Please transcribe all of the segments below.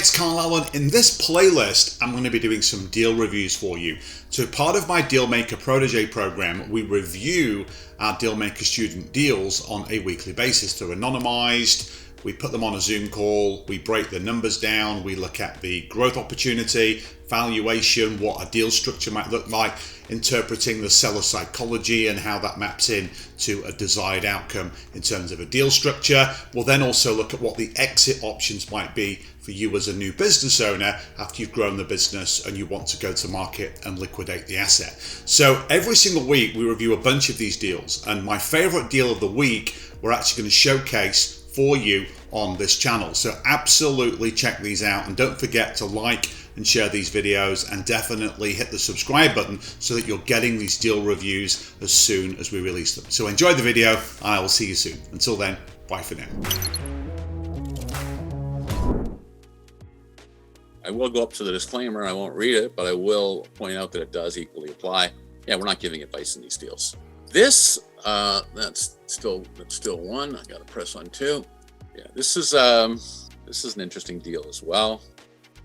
it's Carl Allen. In this playlist, I'm going to be doing some deal reviews for you. So part of my Dealmaker Protege program, we review our Dealmaker student deals on a weekly basis. They're anonymized. We put them on a Zoom call, we break the numbers down, we look at the growth opportunity, valuation, what a deal structure might look like, interpreting the seller psychology and how that maps in to a desired outcome in terms of a deal structure. We'll then also look at what the exit options might be for you as a new business owner after you've grown the business and you want to go to market and liquidate the asset. So every single week we review a bunch of these deals, and my favorite deal of the week we're actually going to showcase for you on this channel. So absolutely check these out, and don't forget to like and share these videos, and definitely hit the subscribe button so that you're getting these deal reviews as soon as we release them. So enjoy the video, and I will see you soon. Until then, bye for now. I will go up to the disclaimer. I won't read it, but I will point out that it does equally apply. Yeah, we're not giving advice in these deals. This, that's still one. I got to press on two. Yeah, this is an interesting deal as well.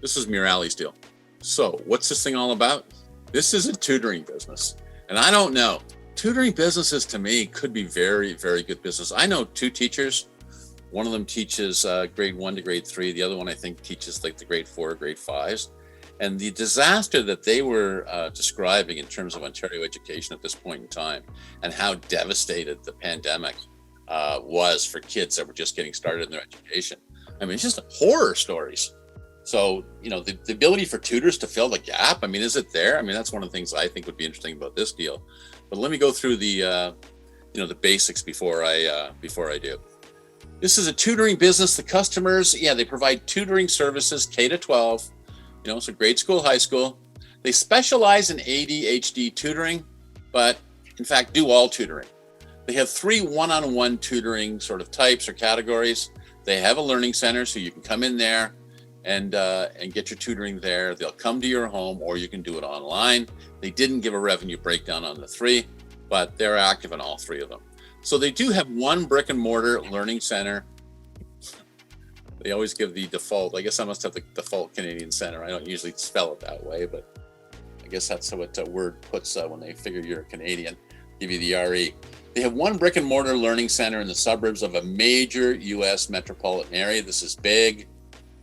This is Murali's deal. So what's this thing all about? This is a tutoring business, and I don't know. Tutoring businesses to me could be very, very good business. I know two teachers. One of them teaches grade 1 to grade 3. The other one, I think, teaches like the grade 4, grade 5s. And the disaster that they were describing in terms of Ontario education at this point in time, and how devastated the pandemic was for kids that were just getting started in their education. I mean, it's just horror stories. So, you know, the ability for tutors to fill the gap, I mean, is it there? I mean, that's one of the things I think would be interesting about this deal. But let me go through the, the basics before I do. This is a tutoring business. The customers, they provide tutoring services, K to 12. So grade school, high school. They specialize in ADHD tutoring, but in fact do all tutoring. They have 3 one-on-one tutoring sort of types or categories. They have a learning center, so you can come in there and get your tutoring there. They'll come to your home, or you can do it online. They didn't give a revenue breakdown on the 3, but they're active in all 3 of them. So they do have one brick and mortar learning center. They always give the default. I guess I must have the default Canadian center. I don't usually spell it that way, but I guess that's what Word puts when they figure you're a Canadian, give you the RE. They have one brick and mortar learning center in the suburbs of a major U.S. metropolitan area. This is big.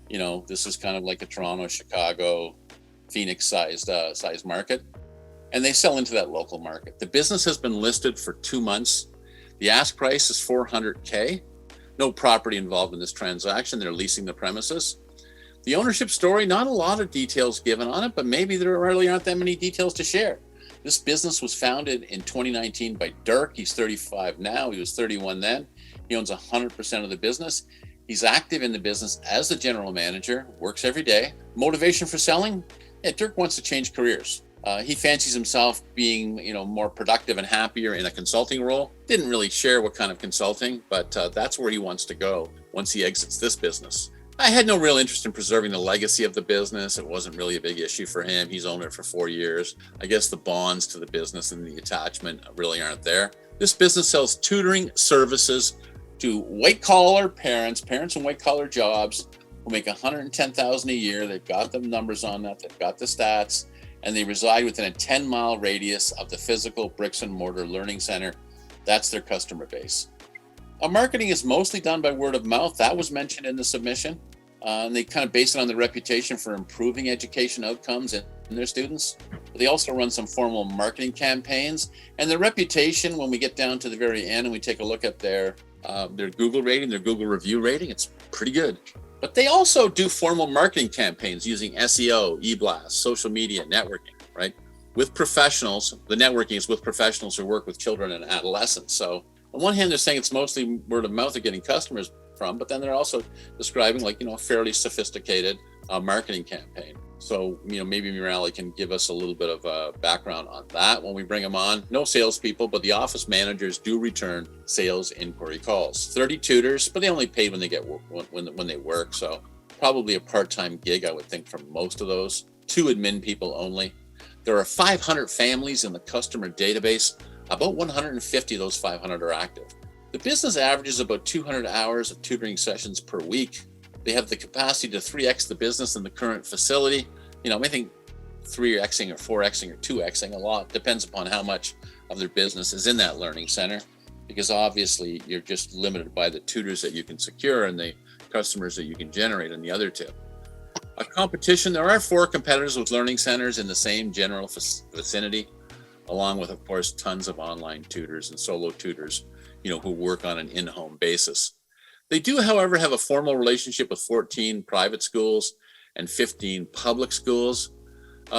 This is kind of like a Toronto, Chicago, Phoenix sized market. And they sell into that local market. The business has been listed for 2 months. The ask price is $400K. No property involved in this transaction. They're leasing the premises. The ownership story, not a lot of details given on it, but maybe there really aren't that many details to share. This business was founded in 2019 by Dirk. He's 35 now. He was 31 then. He owns 100% of the business. He's active in the business as the general manager, works every day. Motivation for selling? Dirk wants to change careers. He fancies himself being, more productive and happier in a consulting role. Didn't really share what kind of consulting, but that's where he wants to go once he exits this business. I had no real interest in preserving the legacy of the business. It wasn't really a big issue for him. He's owned it for 4 years. I guess the bonds to the business and the attachment really aren't there. This business sells tutoring services to white-collar parents in white-collar jobs who make $110,000 a year. They've got the numbers on that. They've got the stats. And they reside within a 10-mile radius of the physical bricks and mortar learning center. That's their customer base. Marketing is mostly done by word of mouth. That was mentioned in the submission. And they kind of base it on the reputation for improving education outcomes in their students. But they also run some formal marketing campaigns. And their reputation, when we get down to the very end and we take a look at their Google rating, their Google review rating, it's pretty good. But they also do formal marketing campaigns using SEO, e-blast, social media, networking, right? With professionals. The networking is with professionals who work with children and adolescents. So on one hand, they're saying it's mostly word of mouth they're getting customers from, but then they're also describing a fairly sophisticated marketing campaign. So, maybe Murali can give us a little bit of a background on that when we bring them on. No salespeople, but the office managers do return sales inquiry calls. 30 tutors, but they only pay when they get when they work. So probably a part-time gig, I would think, for most of those. 2 admin people only. There are 500 families in the customer database. About 150 of those 500 are active. The business averages about 200 hours of tutoring sessions per week. They have the capacity to 3x the business in the current facility. I think 3xing or 4xing or 2xing a lot, depends upon how much of their business is in that learning center, because obviously you're just limited by the tutors that you can secure and the customers that you can generate in the other two. A competition, there are 4 competitors with learning centers in the same general vicinity, along with, of course, tons of online tutors and solo tutors, who work on an in-home basis. They do, however, have a formal relationship with 14 private schools and 15 public schools.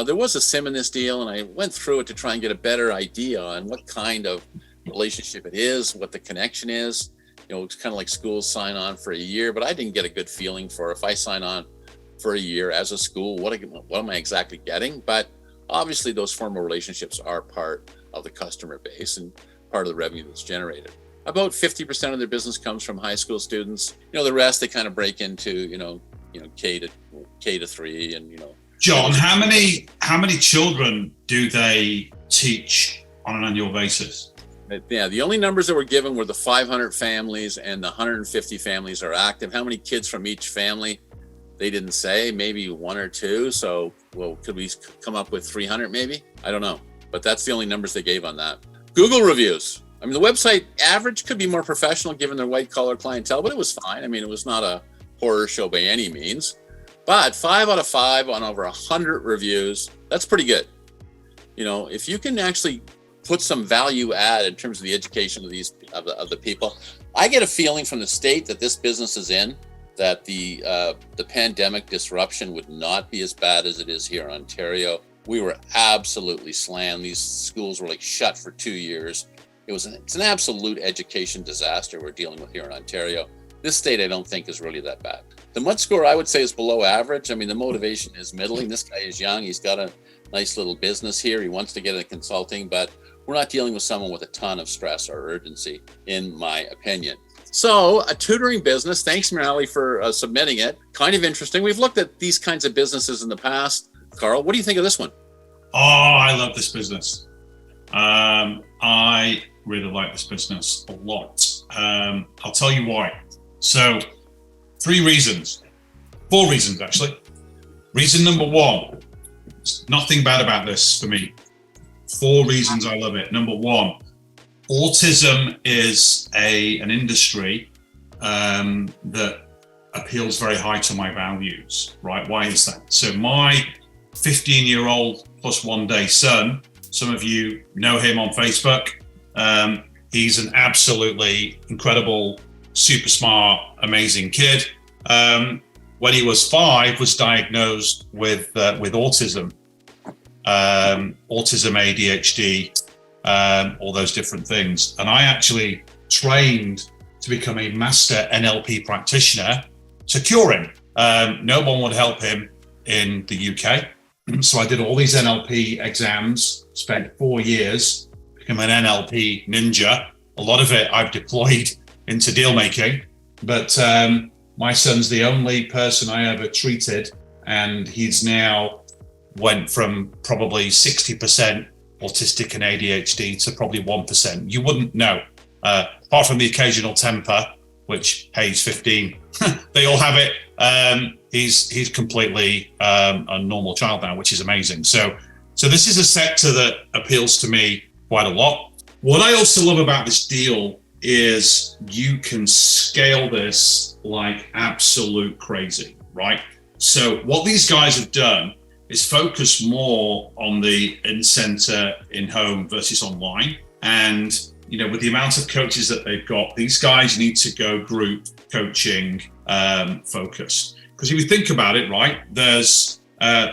There was a SIM in this deal, and I went through it to try and get a better idea on what kind of relationship it is, what the connection is. It's kind of like schools sign on for a year, but I didn't get a good feeling for if I sign on for a year as a school, what am I exactly getting? But obviously those formal relationships are part of the customer base and part of the revenue that's generated. About 50% of their business comes from high school students. The rest they kind of break into, K to 3 and, John, how many children do they teach on an annual basis? Yeah, the only numbers that were given were the 500 families and the 150 families are active. How many kids from each family? They didn't say, maybe 1 or 2. So, could we come up with 300 maybe? I don't know. But that's the only numbers they gave on that. Google reviews. I mean, the website average could be more professional given their white collar clientele, but it was fine. I mean, it was not a horror show by any means. But 5 out of 5 on over 100 reviews, that's pretty good. If you can actually put some value add in terms of the education of the people, I get a feeling from the state that this business is in, that the pandemic disruption would not be as bad as it is here in Ontario. We were absolutely slammed. These schools were shut for 2 years. It's an absolute education disaster we're dealing with here in Ontario. This state, I don't think, is really that bad. The MUD score, I would say, is below average. I mean, the motivation is middling. This guy is young. He's got a nice little business here. He wants to get into consulting, but we're not dealing with someone with a ton of stress or urgency, in my opinion. So a tutoring business, thanks Marally for submitting it. Kind of interesting. We've looked at these kinds of businesses in the past. Carl, what do you think of this one? Oh, I love this business. I really like this business a lot. I'll tell you why. So 4 reasons actually. Reason number 1, there's nothing bad about this for me. 4 reasons I love it. Number 1, autism is an industry that appeals very high to my values, right? Why is that? So my 15-year-old plus 1 day son, some of you know him on Facebook. He's an absolutely incredible, super smart, amazing kid. When he was 5, was diagnosed with autism. Autism, ADHD, all those different things. And I actually trained to become a master NLP practitioner to cure him. No one would help him in the UK. So I did all these NLP exams, spent 4 years, become an NLP ninja. A lot of it I've deployed into deal making, but my son's the only person I ever treated, and he's now went from probably 60% autistic and ADHD to probably 1%. You wouldn't know, apart from the occasional temper, which, hey, he's 15. They all have it. He's completely a normal child now, which is amazing. So this is a sector that appeals to me quite a lot. What I also love about this deal is you can scale this like absolute crazy, right? So what these guys have done is focus more on the in-center, in-home versus online. And, with the amount of coaches that they've got, these guys need to go group coaching focused. Because if you think about it, right, there's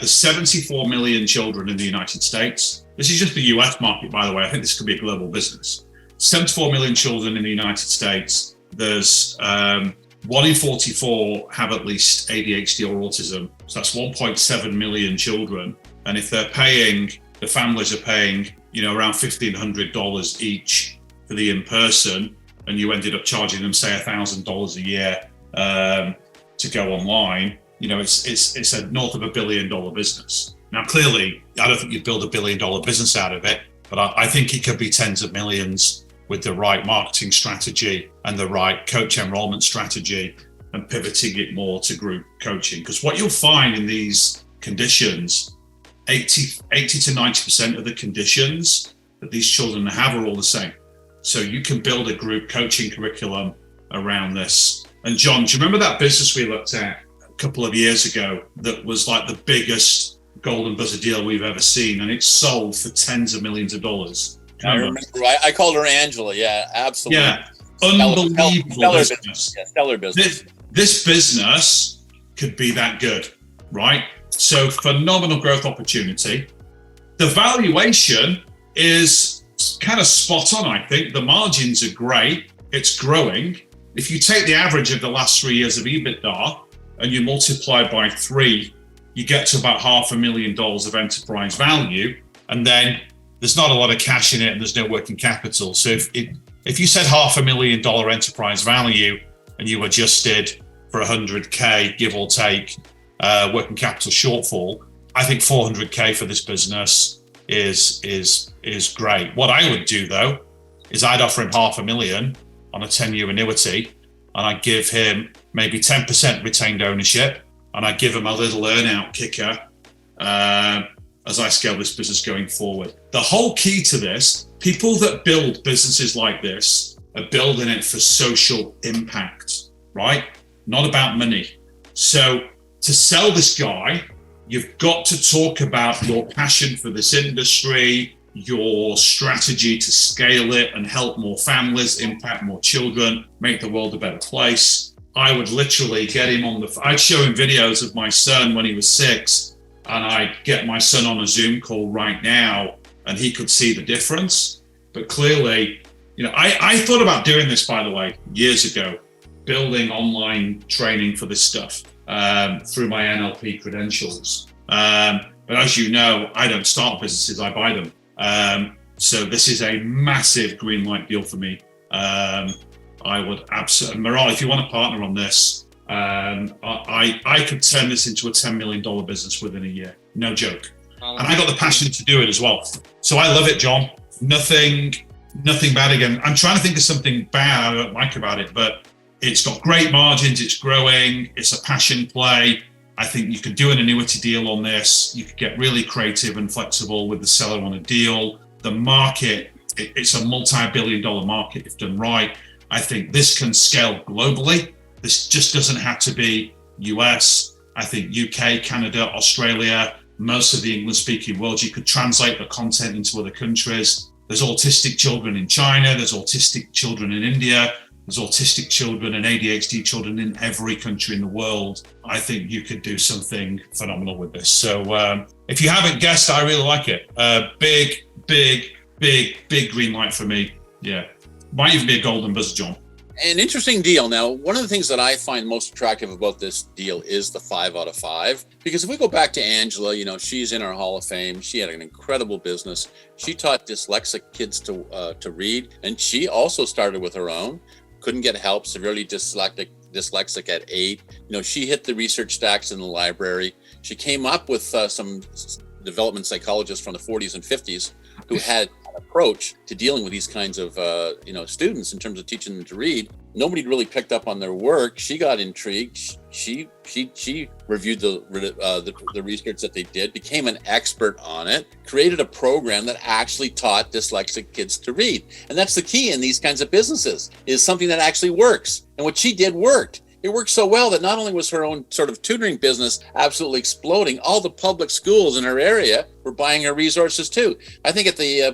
74 million children in the United States. This is just the US market, by the way. I think this could be a global business. 74 million children in the United States. There's 1 in 44 have at least ADHD or autism. So that's 1.7 million children. And if the families are paying, around $1,500 each for the in-person, and you ended up charging them, say, $1,000 a year to go online, it's a north of $1 billion business. Now, clearly, I don't think you'd build $1 billion business out of it, but I think it could be tens of millions with the right marketing strategy and the right coach enrollment strategy and pivoting it more to group coaching. Because what you'll find in these conditions, 80 to 90% of the conditions that these children have are all the same. So you can build a group coaching curriculum around this. And John, do you remember that business we looked at a couple of years ago that was like the biggest golden buzzer deal we've ever seen, and it sold for tens of millions of dollars? I remember. I called her Angela. Yeah, absolutely. Yeah, unbelievable stellar business. Yeah, stellar business. This business could be that good, right? So phenomenal growth opportunity. The valuation is kind of spot on, I think. The margins are great. It's growing. If you take the average of the last 3 years of EBITDA and you multiply by 3, you get to about $500,000 of enterprise value. And then there's not a lot of cash in it and there's no working capital. So if you said $500,000 enterprise value and you adjusted for 100K, give or take, working capital shortfall, I think 400K for this business is great. What I would do though is I'd offer him $500,000 on a 10-year annuity, and I'd give him maybe 10% retained ownership, and I'd give him a little earn-out kicker as I scale this business going forward. The whole key to this, people that build businesses like this are building it for social impact, right? Not about money. So to sell this guy, you've got to talk about your passion for this industry, your strategy to scale it and help more families, impact more children, make the world a better place. I would literally get him I'd show him videos of my son when he was 6, and I'd get my son on a Zoom call right now and he could see the difference. But clearly, I thought about doing this, by the way, years ago, building online training for this stuff through my NLP credentials. But as you know, I don't start businesses, I buy them. So this is a massive green light deal for me. I would absolutely, Maral, if you want to partner on this, I could turn this into a $10 million business within a year. No joke. And I got the passion to do it as well. So I love it, John. Nothing bad again. I'm trying to think of something bad I don't like about it, but it's got great margins. It's growing. It's a passion play. I think you could do an annuity deal on this. You could get really creative and flexible with the seller on a deal. The market, it's a multi-billion-dollar market if done right. I think this can scale globally. This just doesn't have to be US. I think UK, Canada, Australia, most of the English-speaking world, you could translate the content into other countries. There's autistic children in China. There's autistic children in India. There's autistic children and ADHD children in every country in the world. I think you could do something phenomenal with this. So if you haven't guessed, I really like it. Big green light for me. Yeah. Might even be a golden buzzer, John. An interesting deal. Now, one of the things that I find most attractive about this deal is the 5 out of 5. Because if we go back to Angela, she's in our Hall of Fame. She had an incredible business. She taught dyslexic kids to read, and she also started with her own. Couldn't get help, severely dyslexic at 8. She hit the research stacks in the library. She came up with some development psychologists from the 40s and 50s who had an approach to dealing with these kinds of students in terms of teaching them to read. Nobody really picked up on their work. She got intrigued. She reviewed the research that they did, became an expert on it, created a program that actually taught dyslexic kids to read. And that's the key in these kinds of businesses, is something that actually works. And what she did worked. It worked so well that not only was her own sort of tutoring business absolutely exploding, all the public schools in her area were buying her resources too. I think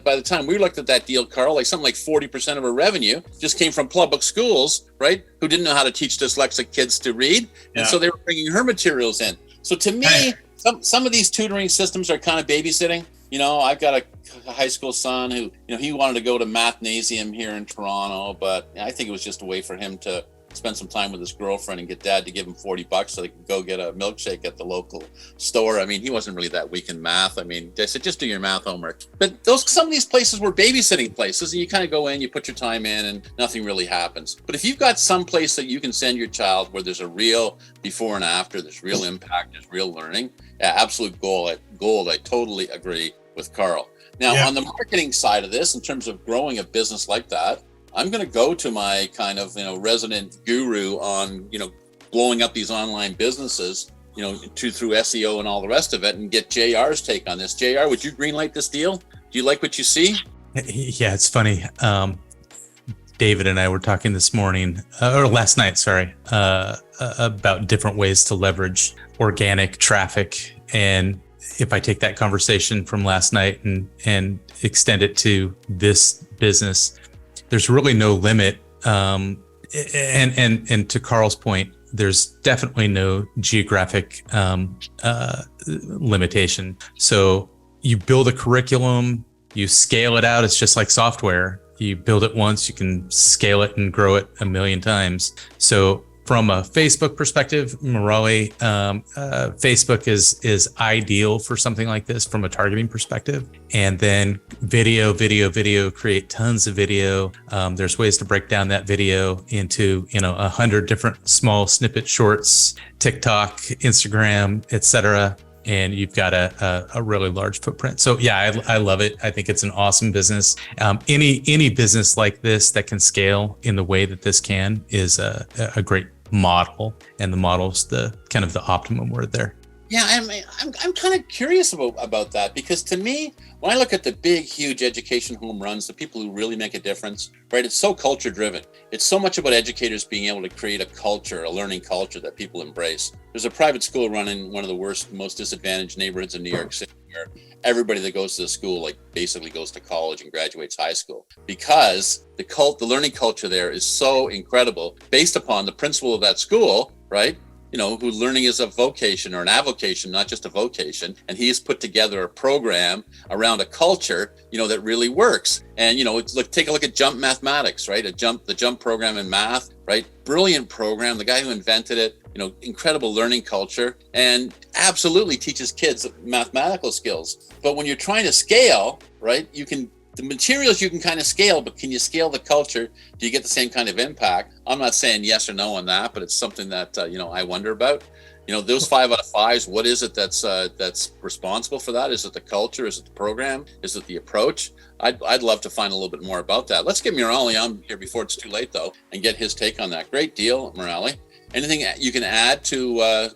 by the time we looked at that deal, Carl, something like 40% of her revenue just came from public schools, right? Who didn't know how to teach dyslexic kids to read. Yeah. And so they were bringing her materials in. So to me, some of these tutoring systems are kind of babysitting. I've got a high school son who, he wanted to go to Mathnasium here in Toronto, but I think it was just a way for him to spend some time with his girlfriend and get dad to give him $40 so they could go get a milkshake at the local store. He wasn't really that weak in math. They said, just do your math homework. But some of these places were babysitting places, and you kind of go in, you put your time in, and nothing really happens. But if you've got some place that you can send your child where there's a real before and after, there's real impact, there's real learning, absolute gold. I totally agree with Carl. Now, on the marketing side of this, in terms of growing a business like that, I'm going to go to my kind of, resident guru on, blowing up these online businesses, through SEO and all the rest of it, and get JR's take on this. JR, would you greenlight this deal? Do you like what you see? Yeah, it's funny. David and I were talking this morning, or last night, sorry, about different ways to leverage organic traffic. And if I take that conversation from last night and extend it to this business, there's really no limit. And to Carl's point, there's definitely no geographic limitation. So you build a curriculum, you scale it out. It's just like software. You build it once, you can scale it and grow it a million times. So from a Facebook perspective, Murali, Facebook is ideal for something like this from a targeting perspective. And then video, create tons of video. There's ways to break down that video into 100 different small snippet shorts, TikTok, Instagram, etc. And you've got a really large footprint. So yeah, I love it. I think it's an awesome business. Any business like this that can scale in the way that this can is a great model, and the model's the kind of the optimum word there. Yeah, I'm kind of curious about that, because to me, when I look at the big, huge education home runs, the people who really make a difference, right? It's so culture driven. It's so much about educators being able to create a culture, a learning culture that people embrace. There's a private school run in one of the worst, most disadvantaged neighborhoods in New York City, where everybody that goes to the school basically goes to college and graduates high school, because the learning culture there is so incredible, based upon the principal of that school, right? Who learning is a vocation or an avocation, not just a vocation. And he has put together a program around a culture, that really works. And, take a look at Jump Mathematics, right? The Jump program in math, right? Brilliant program. The guy who invented it, incredible learning culture, and absolutely teaches kids mathematical skills. But when you're trying to scale, right, the materials you can kind of scale, but can you scale the culture? Do you get the same kind of impact? I'm not saying yes or no on that, but it's something that, I wonder about. Those 5 out of 5s, what is it that's responsible for that? Is it the culture? Is it the program? Is it the approach? I'd love to find a little bit more about that. Let's get Murali on here before it's too late, though, and get his take on that. Great deal, Murali. Anything you can add to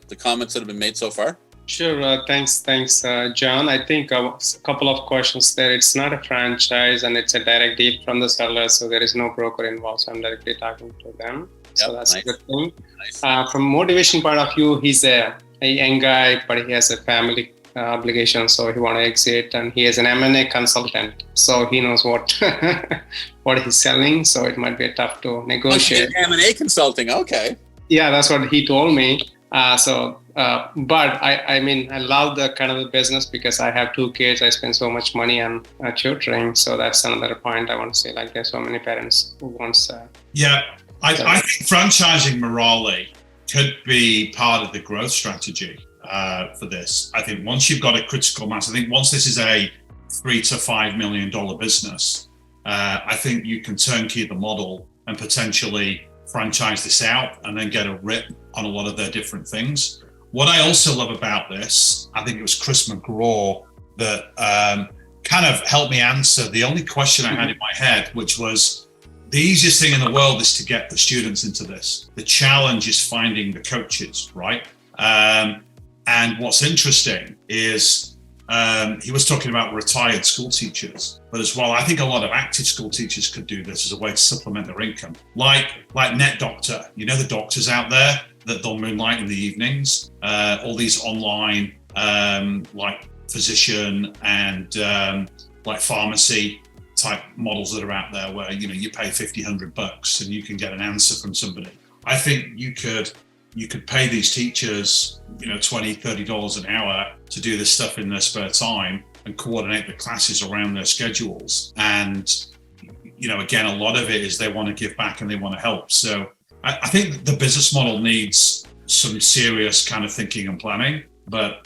the comments that have been made so far? Sure. Thanks, John. I think a couple of questions there. It's not a franchise, and it's a direct deal from the seller, so there is no broker involved. So I'm directly talking to them. So that's nice. A good thing. Nice. From motivation point of view, he's a young guy, but he has a family obligation, so he want to exit, and he is an M&A consultant, so he knows what he's selling. So it might be tough to negotiate. M&A consulting, okay. Yeah, that's what he told me. But I love the kind of the business, because I have 2 kids. I spend so much money on tutoring. So that's another point I want to say. There's so many parents who wants. I think franchising Murali could be part of the growth strategy for this. I think once you've got a critical mass, I think once this is a $3 to $5 million business, I think you can turnkey the model and potentially franchise this out and then get a rip on a lot of their different things. What I also love about this, I think it was Chris McGraw that kind of helped me answer the only question I had in my head, which was the easiest thing in the world is to get the students into this. The challenge is finding the coaches, right? And what's interesting is he was talking about retired school teachers, but as well, I think a lot of active school teachers could do this as a way to supplement their income. Like Net Doctor, the doctors out there that they'll moonlight in the evenings, all these online like physician and like pharmacy type models that are out there where, you pay $50-$100 and you can get an answer from somebody. I think you could pay these teachers, $20-$30 an hour to do this stuff in their spare time and coordinate the classes around their schedules. And, again, a lot of it is they want to give back and they want to help. So I think the business model needs some serious kind of thinking and planning, but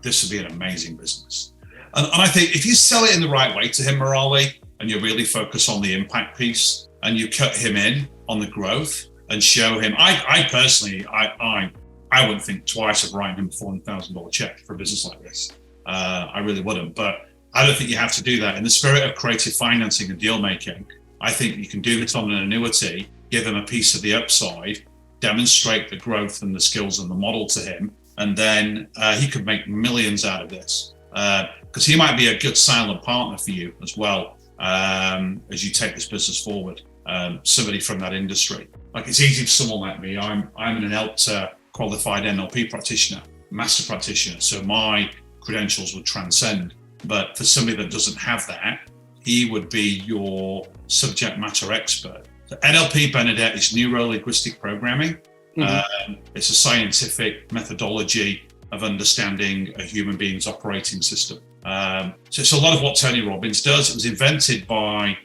this would be an amazing business. And I think if you sell it in the right way to him, Murali, and you really focus on the impact piece and you cut him in on the growth and show him, I personally, I wouldn't think twice of writing him a $400,000 check for a business like this. I really wouldn't, but I don't think you have to do that. In the spirit of creative financing and deal making, I think you can do this on an annuity, give them a piece of the upside, demonstrate the growth and the skills and the model to him. And then he could make millions out of this, because he might be a good silent partner for you as well, as you take this business forward. Somebody from that industry. Like, it's easy for someone like me. I'm an NLP qualified NLP practitioner, master practitioner, so my credentials would transcend. But for somebody that doesn't have that, he would be your subject matter expert. So NLP, Benedette, is neuro-linguistic programming. It's a scientific methodology of understanding a human being's operating system. So it's a lot of what Tony Robbins does. It was invented by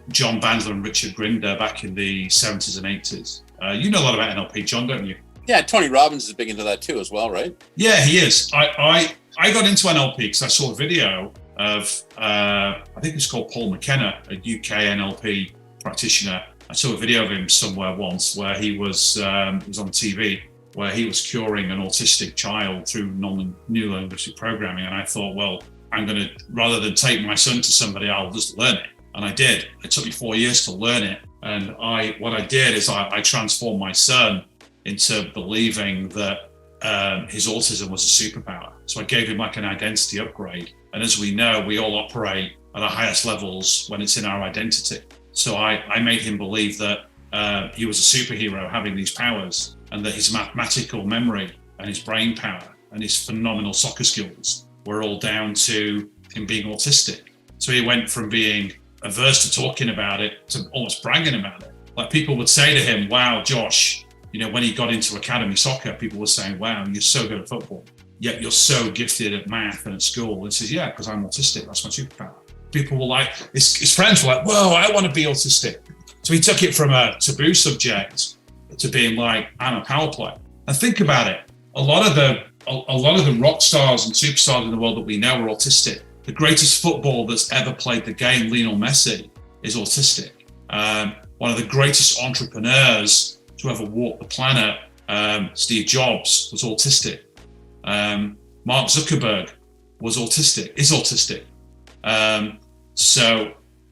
John Bandler and Richard Grinder back in the 70s and 80s. You know a lot about NLP, John, don't you? Yeah, Tony Robbins is big into that too as well, right? Yeah, he is. I got into NLP because I saw a video of, I think it's called Paul McKenna, a UK NLP practitioner. I saw a video of him somewhere once where he was on TV, where he was curing an autistic child through neuro-linguistic programming. And I thought, well, I'm going to, rather than take my son to somebody, I'll just learn it. And I did. It took me 4 years to learn it. And what I did is I transformed my son into believing that his autism was a superpower. So I gave him like an identity upgrade. And as we know, we all operate at our highest levels when it's in our identity. So I made him believe that he was a superhero having these powers, and that his mathematical memory and his brain power and his phenomenal soccer skills were all down to him being autistic. So he went from being averse to talking about it to almost bragging about it. Like, people would say to him, wow, Josh, you know, when he got into academy soccer, people were saying, wow, you're so good at football, yet you're so gifted at math and at school. And he says, yeah, because I'm autistic, that's my superpower. People were like, his friends were like, whoa, I want to be autistic. So he took it from a taboo subject to being like, I'm a power player. And think about it, a lot of the rock stars and superstars in the world that we know are autistic. The greatest footballer that's ever played the game, Lionel Messi, is autistic. One of the greatest entrepreneurs to ever walk the planet, Steve Jobs, was autistic. Mark Zuckerberg is autistic.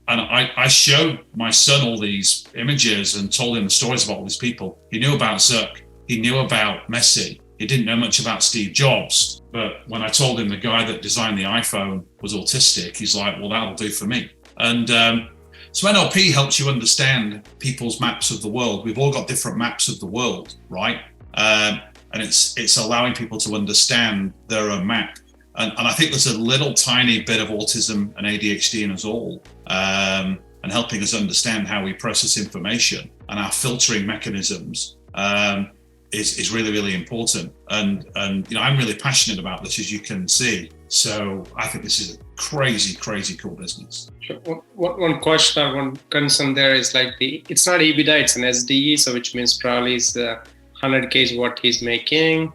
And I showed my son all these images and told him the stories about all these people. He knew about Zuck. He knew about Messi. He didn't know much about Steve Jobs. But when I told him the guy that designed the iPhone was autistic, he's like, well, that'll do for me. And so NLP helps you understand people's maps of the world. We've all got different maps of the world, right? And it's allowing people to understand their own map. And I think there's a little tiny bit of autism and ADHD in us all, and helping us understand how we process information and our filtering mechanisms is really, really important. And you know, I'm really passionate about this, as you can see. So I think this is a crazy, crazy cool business. Sure. One question or one concern there is like it's not EBITDA, it's an SDE, so which means probably is 100K is what he's making.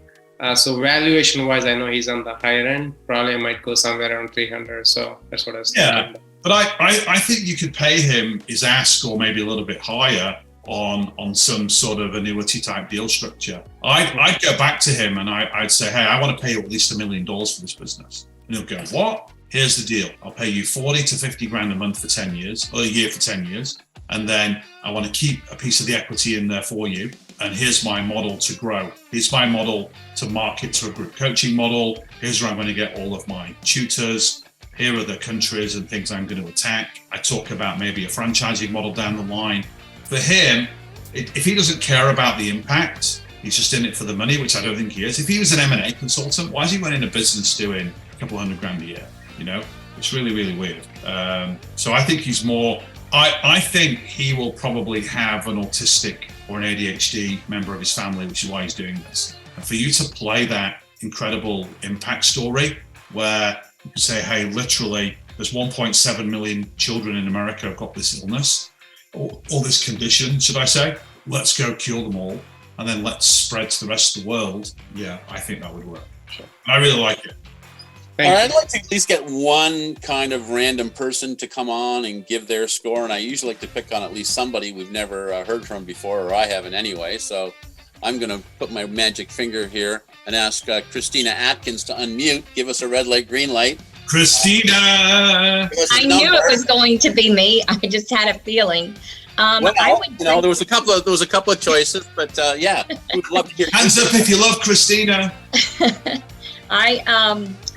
So valuation wise, I know he's on the higher end. Probably I might go somewhere around 300. So that's what I was thinking. But I think you could pay him his ask, or maybe a little bit higher, on some sort of annuity type deal structure. I'd go back to him and I'd say, hey, I want to pay you at least $1 million for this business. And he'll go, what? Here's the deal. I'll pay you 40 to 50 grand a month for 10 years, or a year for 10 years. And then I want to keep a piece of the equity in there for you. And here's my model to grow. Here's my model to market to a group coaching model. Here's where I'm going to get all of my tutors. Here are the countries and things I'm going to attack. I talk about maybe a franchising model down the line. For him, if he doesn't care about the impact, he's just in it for the money, which I don't think he is. If he was an M&A consultant, why is he running a business doing a couple $100,000 a year? You know, it's really, really weird. So I think he's more, I think he will probably have an autistic or an ADHD member of his family, which is why he's doing this. And for you to play that incredible impact story where you can say, hey, literally, there's 1.7 million children in America who've got this illness, or this condition, should I say? Let's go cure them all, and then let's spread to the rest of the world. Yeah, I think that would work. Sure. I really like it. All right, I'd like to at least get one kind of random person to come on and give their score. And I usually like to pick on at least somebody we've never heard from before, or I haven't anyway. So I'm going to put my magic finger here and ask Christina Atkins to unmute. Give us a red light, green light. Christina! I knew it was going to be me. I just had a feeling. Well, I would there was a couple of choices, but yeah, we'd love to hear. Hands up if you love Christina.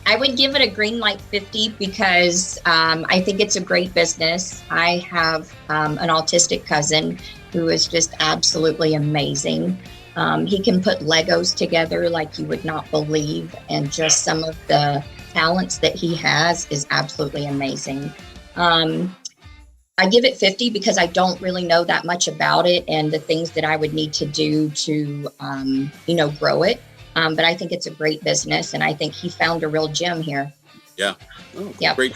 I would give it a green light 50 because I think it's a great business. I have an autistic cousin who is just absolutely amazing. He can put Legos together like you would not believe, and just some of the talents that he has is absolutely amazing. I give it 50 because I don't really know that much about it and the things that I would need to do to, grow it. But I think it's a great business, and I think he found a real gem here. Yeah. Oh, yep. Great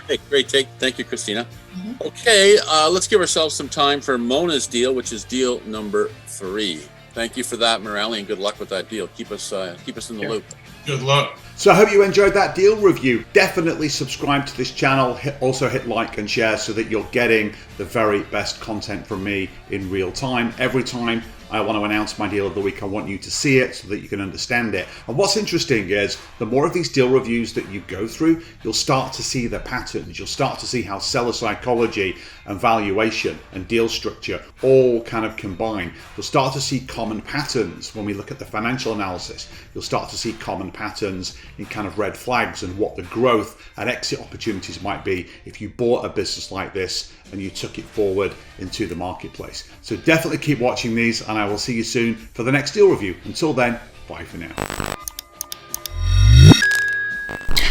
take. Thank you, Christina. Mm-hmm. Okay, let's give ourselves some time for Mona's deal, which is deal number 3. Thank you for that, Morale, and good luck with that deal. Keep us in the loop. Good luck. So I hope you enjoyed that deal review. Definitely subscribe to this channel. Also hit like and share so that you're getting the very best content from me in real time. Every time I want to announce my deal of the week, I want you to see it so that you can understand it. And what's interesting is the more of these deal reviews that you go through, you'll start to see the patterns. You'll start to see how seller psychology and valuation and deal structure all kind of combine. You'll start to see common patterns when we look at the financial analysis. You'll start to see common patterns in kind of red flags and what the growth and exit opportunities might be if you bought a business like this and you took it forward into the marketplace. So definitely keep watching these, and I will see you soon for the next deal review. Until then, bye for now.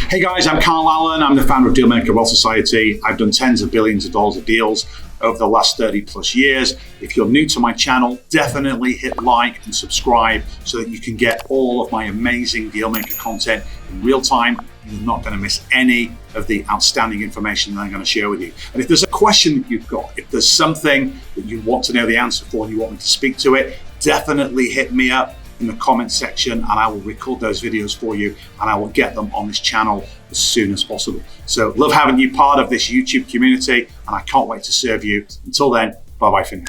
Hey guys, I'm Carl Allen. I'm the founder of Dealmaker Wealth Society. I've done tens of billions of dollars of deals over the last 30 plus years. If you're new to my channel, definitely hit like and subscribe so that you can get all of my amazing Dealmaker content in real time. You're not going to miss any of the outstanding information that I'm going to share with you. And if there's a question that you've got, if there's something that you want to know the answer for and you want me to speak to it, definitely hit me up in the comment section and I will record those videos for you and I will get them on this channel as soon as possible. So love having you part of this YouTube community and I can't wait to serve you. Until then, bye-bye for now.